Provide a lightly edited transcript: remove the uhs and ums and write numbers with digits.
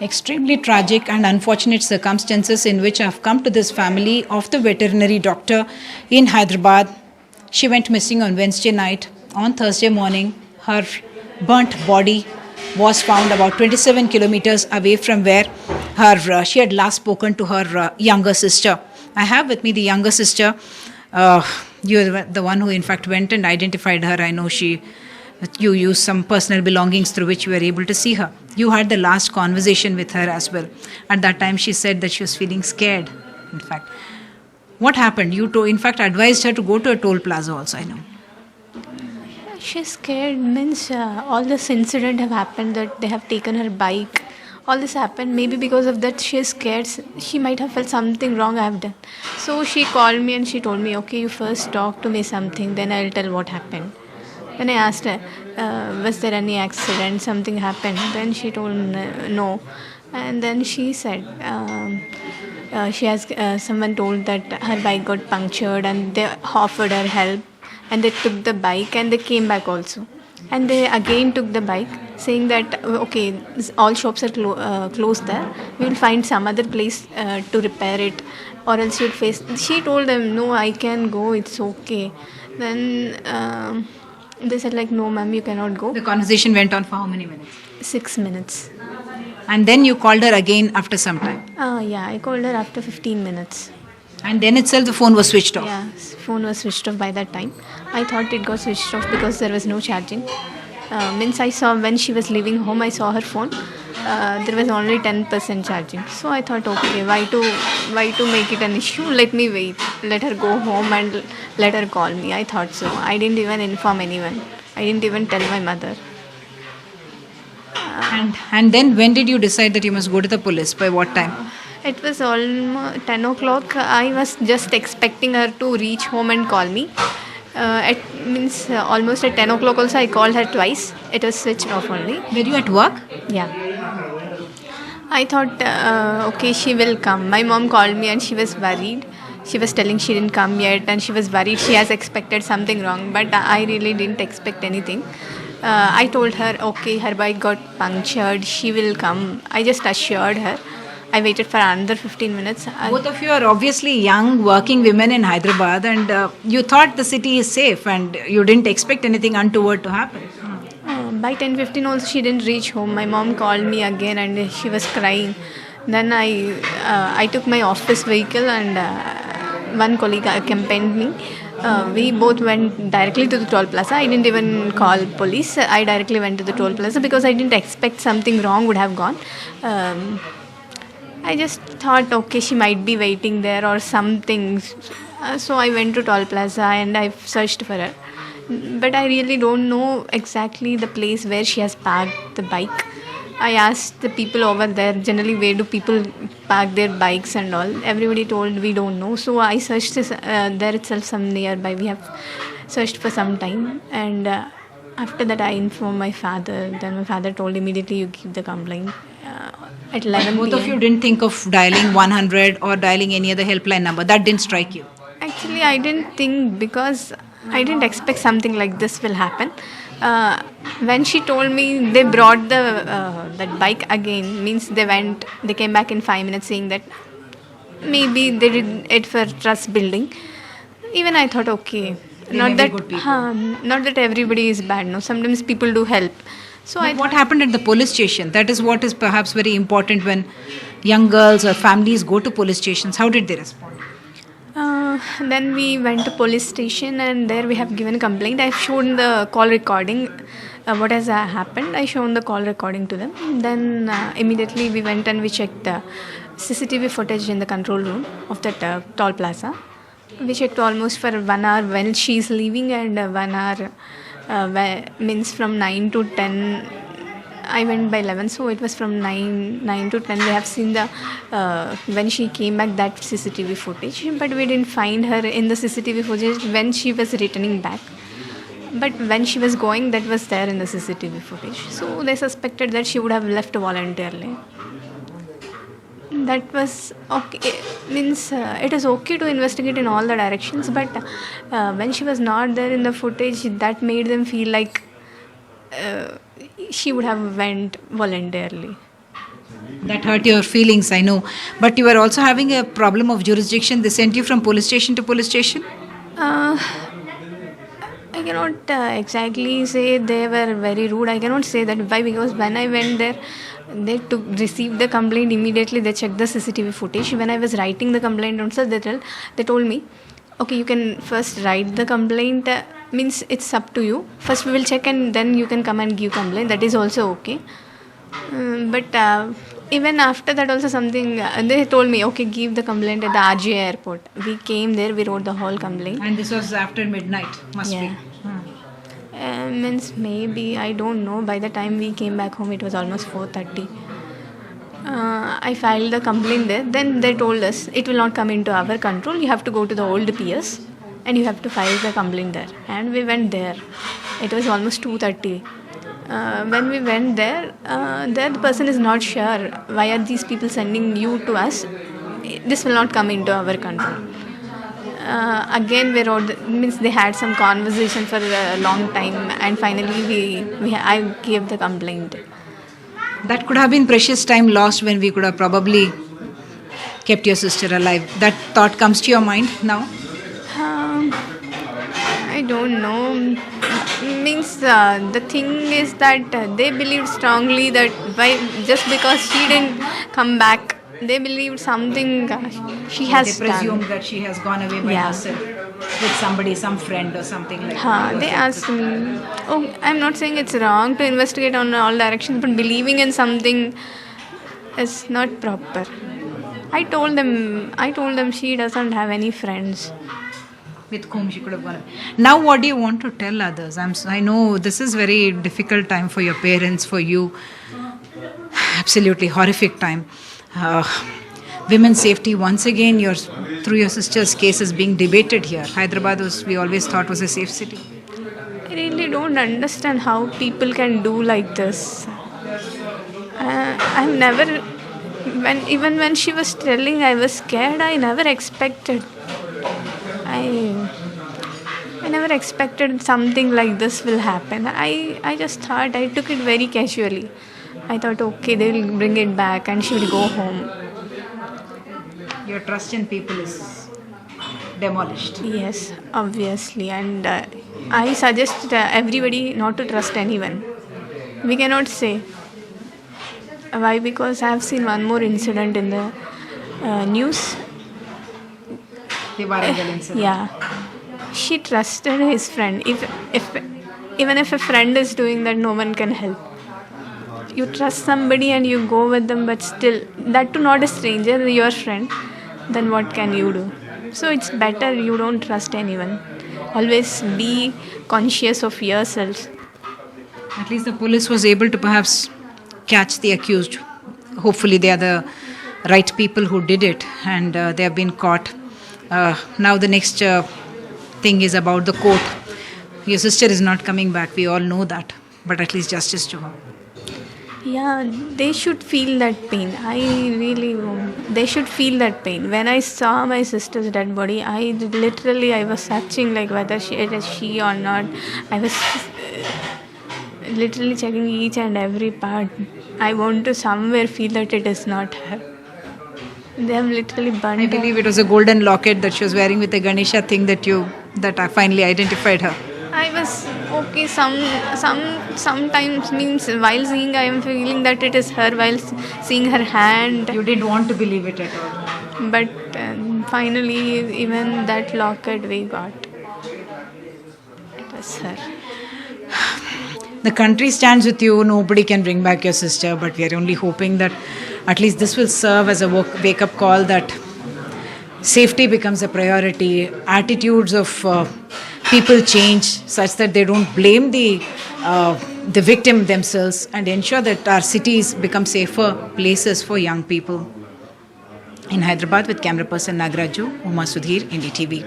Extremely tragic and unfortunate circumstances in which I have come to this family of the veterinary doctor in Hyderabad. She went missing on Wednesday night. On Thursday morning, her burnt body was found about 27 kilometers away from where she had last spoken to her younger sister. I have with me the younger sister. You're the one who, in fact, went and identified her. I know you used some personal belongings through which you were able to see her. You had the last conversation with her as well. At that time, she said that she was feeling scared. In fact, what happened? In fact, advised her to go to a toll plaza. Also, I know. She's scared means all this incident have happened that they have taken her bike. All this happened. Maybe because of that she is scared. She might have felt something wrong I have done. So she called me and she told me, okay, you first talk to me something, then I'll tell what happened. Then I asked her, was there any accident, something happened? Then she told no. And then she said, someone told that her bike got punctured and they offered her help and they took the bike and they came back also. And they again took the bike saying that, okay, all shops are closed there. We will find some other place to repair it or else you'd face. She told them, no, I can go, it's okay. Then they said like, no ma'am, you cannot go. The conversation went on for how many minutes? 6 minutes. And then you called her again after some time? Yeah, I called her after 15 minutes. And then itself the phone was switched off? Yeah, phone was switched off by that time. I thought it got switched off because there was no charging. Means I saw when she was leaving home, I saw her phone. There was only 10% charging. So I thought, okay, why to make it an issue? Let me wait. Let her go home and let her call me. I thought so. I didn't even inform anyone. I didn't even tell my mother. And then when did you decide that you must go to the police? By what time? It was almost 10 o'clock. I was just expecting her to reach home and call me. Almost at 10 o'clock also I called her twice. It was switched off only. Were you at work? Yeah. I thought, okay, she will come. My mom called me and she was worried. She was telling she didn't come yet and she was worried. She has expected something wrong. But I really didn't expect anything. I told her, okay, her bike got punctured. She will come. I just assured her. I waited for another 15 minutes. Both of you are obviously young working women in Hyderabad and you thought the city is safe and you didn't expect anything untoward to happen. By 10:15 also she didn't reach home. My mom called me again and she was crying. Then I took my office vehicle and one colleague accompanied me. We both went directly to the toll plaza. I didn't even call police. I directly went to the toll plaza because I didn't expect something wrong would have gone. I just thought, okay, she might be waiting there or something. So I went to toll plaza and I searched for her. But I really don't know exactly the place where she has parked the bike. I asked the people over there, generally where do people park their bikes and all. Everybody told we don't know. So I searched there itself some nearby. We have searched for some time. And after that I informed my father. Then my father told immediately you give the complaint. At 11 Both p.m. of you didn't think of dialing 100 or dialing any other helpline number. That didn't strike you? Actually, I didn't think because I didn't expect something like this will happen. When she told me they brought that bike again, means they came back in 5 minutes saying that maybe they did it for trust building. Even I thought, okay, not that everybody is bad. No, sometimes people do help. So what happened at the police station? That is what is perhaps very important when young girls or families go to police stations. How did they respond? Then we went to police station and there we have given a complaint. I've shown the call recording. What has happened? I shown the call recording to them. Then immediately we went and we checked the CCTV footage in the control room of that toll plaza. We checked almost for 1 hour when she's leaving and 1 hour means from 9 to 10. I went by 11, so it was from 9 to 10. We have seen the when she came back that CCTV footage, but we didn't find her in the CCTV footage when she was returning back. But when she was going, that was there in the CCTV footage. So they suspected that she would have left voluntarily. That was okay. Means it is okay to investigate in all the directions, but when she was not there in the footage, that made them feel like she would have went voluntarily. That hurt your feelings, I know. But you were also having a problem of jurisdiction. They sent you from police station to police station? Uh, I cannot exactly say they were very rude. I cannot say that. Why? Because when I went there, they received the complaint immediately. They checked the CCTV footage. When I was writing the complaint also, they told me, okay, you can first write the complaint. Means it's up to you. First we will check and then you can come and give complaint. That is also okay. But even after that also something, they told me, okay, give the complaint at the RGA airport. We came there, we wrote the whole complaint. And this was after midnight, must Yeah. be. Means maybe, I don't know, by the time we came back home it was almost 4:30. I filed the complaint there. Then they told us it will not come into our control. You have to go to the old PS and you have to file the complaint there. And we went there. It was almost 2:30. When we went there, the person is not sure why are these people sending you to us. This will not come into our control. Again we wrote, means they had some conversation for a long time, and finally I gave the complaint. That could have been precious time lost when we could have probably kept your sister alive. That thought comes to your mind now? I don't know. Means the thing is that they believed strongly that just because she didn't come back, they believed something she has They presumed done. that she has gone away by Yeah. herself with somebody, some friend or something like that. They asked me, oh, I'm not saying it's wrong to investigate on all directions, but believing in something is not proper. I told them she doesn't have any friends. With whom she could have gone away. Now what do you want to tell others? I know this is very difficult time for your parents, for you. Absolutely horrific time. Women's safety, once again, through your sister's case, is being debated here. Hyderabad we always thought was a safe city. I really don't understand how people can do like this. I've never, even when she was telling, I was scared. I never expected. I never expected something like this will happen. I just thought, I took it very casually. I thought, okay, they will bring it back and she will go home. Your trust in people is demolished. Yes, obviously. And I suggest everybody not to trust anyone. We cannot say. Why? Because I have seen one more incident in the news. The Warangal incident. Yeah. She trusted his friend. Even if a friend is doing that, no one can help. You trust somebody and you go with them, but still, that too not a stranger, your friend, then what can you do? So it's better you don't trust anyone. Always be conscious of yourself. At least the police was able to perhaps catch the accused. Hopefully they are the right people who did it, and they have been caught. Now the next thing is about the court. Your sister is not coming back, we all know that, but at least justice to her. Yeah, they should feel that pain. They should feel that pain. When I saw my sister's dead body, I was searching like whether it is she or not. I was literally checking each and every part. I want to somewhere feel that it is not her. They have literally burned I her. believe it was a golden locket that she was wearing with a Ganesha thing that I finally identified her. I was okay. Sometimes means while seeing, I am feeling that it is her. While seeing her hand, You didn't want to believe it at all. but finally, even that locket we got. It was her. The country stands with you. Nobody can bring back your sister, but we are only hoping that at least this will serve as a wake-up call that safety becomes a priority. Attitudes of people change such that they don't blame the victim themselves, and ensure that our cities become safer places for young people. In Hyderabad, with camera person Nagraju, Uma Sudhir, NDTV.